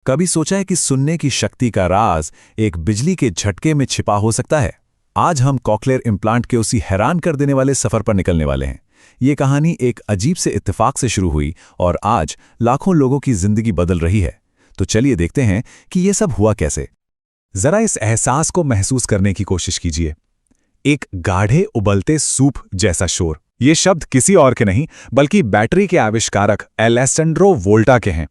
कभी सोचा है कि सुनने की शक्ति का राज एक बिजली के झटके में छिपा हो सकता है? आज हम कॉक्लियर इम्प्लांट के उसी हैरान कर देने वाले सफर पर निकलने वाले हैं। ये कहानी एक अजीब से इत्तेफाक से शुरू हुई और आज लाखों लोगों की जिंदगी बदल रही है। तो चलिए देखते हैं कि ये सब हुआ कैसे। जरा इस एहसास को महसूस करने की कोशिश कीजिए। एक गाढ़े उबलते सूप जैसा शोर। ये शब्द किसी और के नहीं बल्कि बैटरी के आविष्कारक एलेसेंड्रो वोल्टा के हैं।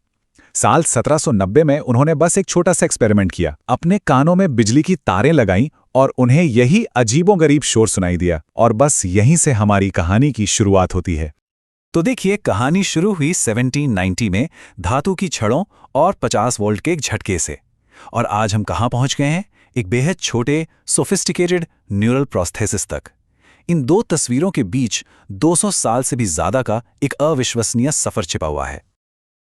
साल 1790 में उन्होंने बस एक छोटा सा एक्सपेरिमेंट किया। अपने कानों में बिजली की तारें लगाईं और उन्हें यही अजीबोगरीब शोर सुनाई दिया, और बस यहीं से हमारी कहानी की शुरुआत होती है। तो देखिए, कहानी शुरू हुई 1790 में धातु की छड़ों और 50 वोल्ट के एक झटके से। और आज हम कहाँ पहुंच गए हैं? एक बेहद छोटे सोफिस्टिकेटेड न्यूरल प्रोस्थेसिस तक। इन दो तस्वीरों के बीच 200 साल से भी ज्यादा का एक अविश्वसनीय सफर छिपा हुआ है।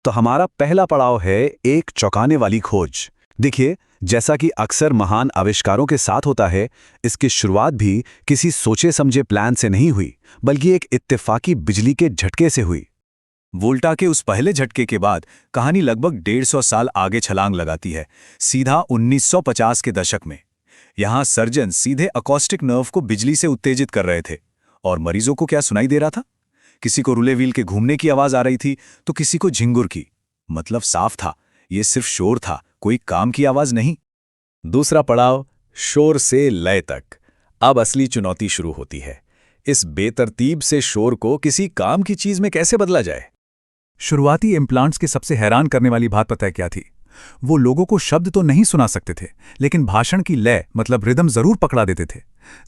तो हमारा पहला पड़ाव है एक चौंकाने वाली खोज। देखिए, जैसा कि अक्सर महान आविष्कारों के साथ होता है, इसकी शुरुआत भी किसी सोचे समझे प्लान से नहीं हुई, बल्कि एक इत्तेफाकी बिजली के झटके से हुई। वोल्टा के उस पहले झटके के बाद कहानी लगभग 150 साल आगे छलांग लगाती है, सीधा 1950 के दशक में। यहां सर्जन सीधे अकॉस्टिक नर्व को बिजली से उत्तेजित कर रहे थे, और मरीजों को क्या सुनाई दे रहा था? किसी को रुले व्हील के घूमने की आवाज आ रही थी, तो किसी को झिंगुर की। मतलब साफ था, ये सिर्फ शोर था, कोई काम की आवाज नहीं। दूसरा पड़ाव, शोर से लय तक। अब असली चुनौती शुरू होती है। इस बेतरतीब से शोर को किसी काम की चीज में कैसे बदला जाए? शुरुआती इम्प्लांट्स की सबसे हैरान करने वाली बात पता है क्या थी? वो लोगों को शब्द तो नहीं सुना सकते थे, लेकिन भाषण की लय मतलब रिदम जरूर पकड़ा देते थे।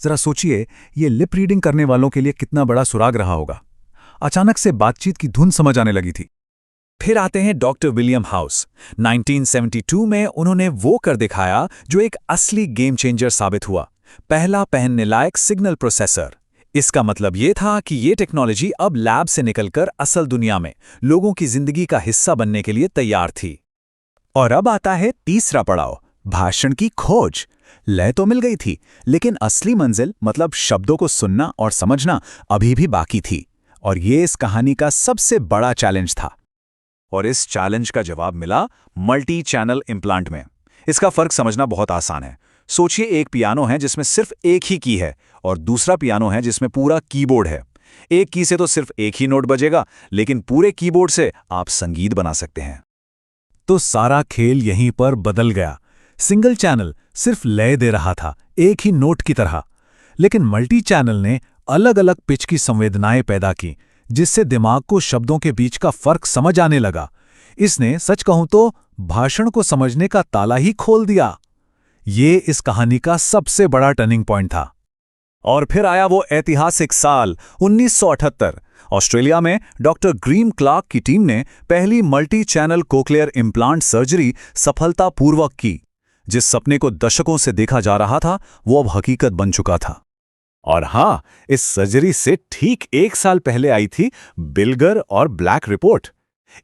जरा सोचिए, ये लिप रीडिंग करने वालों के लिए कितना बड़ा सुराग रहा होगा। अचानक से बातचीत की धुन समझ आने लगी थी। फिर आते हैं डॉक्टर विलियम हाउस। 1972 में उन्होंने वो कर दिखाया जो एक असली गेम चेंजर साबित हुआ। पहला पहनने लायक सिग्नल प्रोसेसर। इसका मतलब ये था कि ये टेक्नोलॉजी अब लैब से निकलकर असल दुनिया में लोगों की जिंदगी का हिस्सा बनने के लिए तैयार थी। और अब आता है तीसरा पड़ाव, भाषण की खोज। लय तो मिल गई थी, लेकिन असली मंजिल मतलब शब्दों को सुनना और समझना अभी भी बाकी थी। और ये इस कहानी का सबसे बड़ा चैलेंज था। और इस चैलेंज का जवाब मिला मल्टी चैनल इम्प्लांट में। इसका फर्क समझना बहुत आसान है। सोचिए, एक पियानो है जिसमें सिर्फ एक ही की है, और दूसरा पियानो है जिसमें पूरा कीबोर्ड है। एक की से तो सिर्फ एक ही नोट बजेगा, लेकिन पूरे कीबोर्ड से आप संगीत बना सकते हैं। तो सारा खेल यहीं पर बदल गया। सिंगल चैनल सिर्फ लय दे रहा था, एक ही नोट की तरह, लेकिन मल्टी चैनल ने अलग अलग पिच की संवेदनाएं पैदा की, जिससे दिमाग को शब्दों के बीच का फर्क समझ आने लगा। इसने, सच कहूं तो, भाषण को समझने का ताला ही खोल दिया। ये इस कहानी का सबसे बड़ा टर्निंग पॉइंट था। और फिर आया वो ऐतिहासिक साल 1978। ऑस्ट्रेलिया में डॉक्टर ग्रीम क्लार्क की टीम ने पहली multi channel cochlear implant surgery सफलतापूर्वक की। जिस सपने को दशकों से देखा जा रहा था, वो अब हकीकत बन चुका था। और हाँ, इस सर्जरी से ठीक 1 साल पहले आई थी बिल्गर और ब्लैक रिपोर्ट।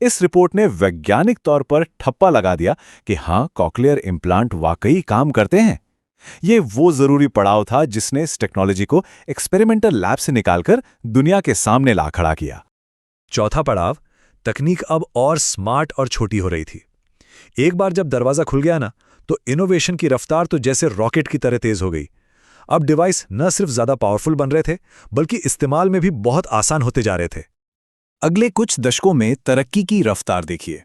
इस रिपोर्ट ने वैज्ञानिक तौर पर ठप्पा लगा दिया कि हाँ, कॉक्लियर इम्प्लांट वाकई काम करते हैं। ये वो जरूरी पड़ाव था जिसने इस टेक्नोलॉजी को एक्सपेरिमेंटल लैब से निकालकर दुनिया के सामने ला खड़ा किया। चौथा पड़ाव, तकनीक अब और स्मार्ट और छोटी हो रही थी। एक बार जब दरवाजा खुल गया ना, तो इनोवेशन की रफ्तार तो जैसे रॉकेट की तरह तेज हो गई। अब डिवाइस न सिर्फ ज्यादा पावरफुल बन रहे थे, बल्कि इस्तेमाल में भी बहुत आसान होते जा रहे थे। अगले कुछ दशकों में तरक्की की रफ्तार देखिए।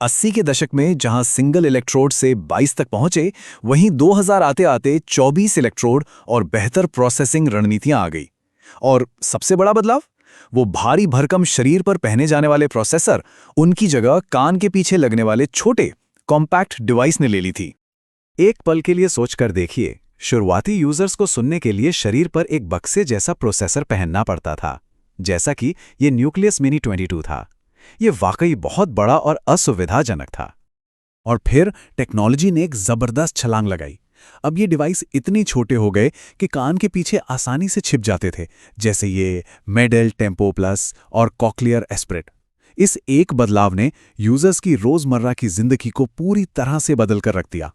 80 के दशक में जहां सिंगल इलेक्ट्रोड से 22 तक पहुंचे, वहीं 2000 आते आते 24 इलेक्ट्रोड और बेहतर प्रोसेसिंग रणनीतियां आ गई। और सबसे बड़ा बदलाव, वो भारी भरकम शरीर पर पहने जाने वाले प्रोसेसर उनकी जगह कान के पीछे लगने वाले छोटे कॉम्पैक्ट डिवाइस ने ले ली थी। एक पल के लिए सोचकर देखिए, शुरुआती यूजर्स को सुनने के लिए शरीर पर एक बक्से जैसा प्रोसेसर पहनना पड़ता था, जैसा कि ये न्यूक्लियस मिनी 22 था। ये वाकई बहुत बड़ा और असुविधाजनक था। और फिर टेक्नोलॉजी ने एक जबरदस्त छलांग लगाई। अब ये डिवाइस इतने छोटे हो गए कि कान के पीछे आसानी से छिप जाते थे, जैसे ये मेडल टेम्पो प्लस और कॉक्लियर एस्प्रेट। इस एक बदलाव ने यूजर्स की रोजमर्रा की जिंदगी को पूरी तरह से बदल कर रख दिया।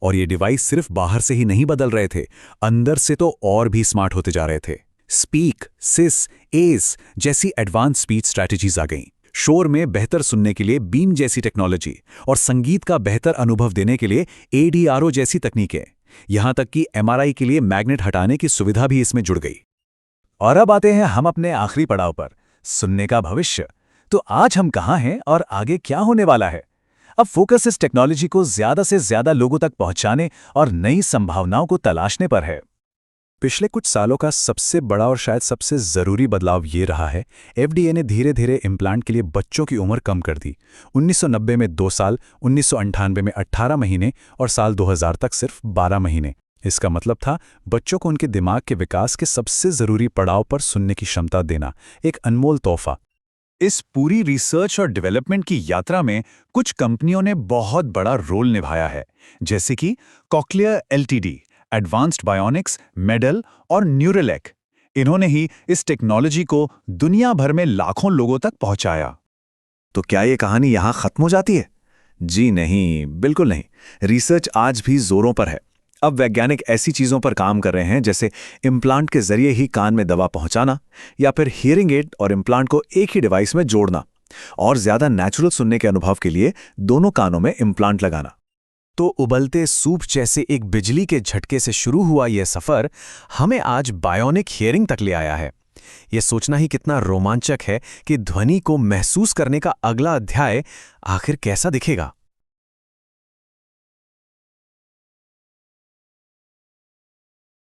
और ये डिवाइस सिर्फ बाहर से ही नहीं बदल रहे थे, अंदर से तो और भी स्मार्ट होते जा रहे थे। स्पीक, सिस, एस जैसी एडवांस स्पीच स्ट्रैटेजीज आ गईं। शोर में बेहतर सुनने के लिए बीम जैसी टेक्नोलॉजी और संगीत का बेहतर अनुभव देने के लिए ADRO जैसी तकनीकें। यहां तक कि MRI के लिए मैग्नेट हटाने की सुविधा भी इसमें जुड़ गई। और अब आते हैं हम अपने आखिरी पड़ाव पर, सुनने का भविष्य। तो आज हम कहाँ हैं और आगे क्या होने वाला है? अब फोकस इस टेक्नोलॉजी को ज्यादा से ज्यादा लोगों तक पहुंचाने और नई संभावनाओं को तलाशने पर है। पिछले कुछ सालों का सबसे बड़ा और शायद सबसे जरूरी बदलाव ये रहा है, FDA ने धीरे धीरे इम्प्लांट के लिए बच्चों की उम्र कम कर दी। 1990 में 2 साल, 1998 में 18 महीने और साल 2000 तक सिर्फ 12 महीने। इसका मतलब था बच्चों को उनके दिमाग के विकास के सबसे जरूरी पड़ाव पर सुनने की क्षमता देना, एक अनमोल तोहफा। इस पूरी रिसर्च और डेवलपमेंट की यात्रा में कुछ कंपनियों ने बहुत बड़ा रोल निभाया है, जैसे कि cochlear LTD, advanced bionics, medal और न्यूरेलेक। इन्होंने ही इस टेक्नोलॉजी को दुनिया भर में लाखों लोगों तक पहुंचाया। तो क्या ये कहानी यहां खत्म हो जाती है? जी नहीं, बिल्कुल नहीं। रिसर्च आज भी जोरों पर है। अब वैज्ञानिक ऐसी चीजों पर काम कर रहे हैं जैसे इम्प्लांट के जरिए ही कान में दवा पहुंचाना, या फिर हियरिंग एड और इम्प्लांट को एक ही डिवाइस में जोड़ना, और ज्यादा नेचुरल सुनने के अनुभव के लिए दोनों कानों में इम्प्लांट लगाना। तो उबलते सूप जैसे एक बिजली के झटके से शुरू हुआ यह सफर हमें आज बायोनिक हियरिंग तक ले आया है। यह सोचना ही कितना रोमांचक है कि ध्वनि को महसूस करने का अगला अध्याय आखिर कैसा दिखेगा।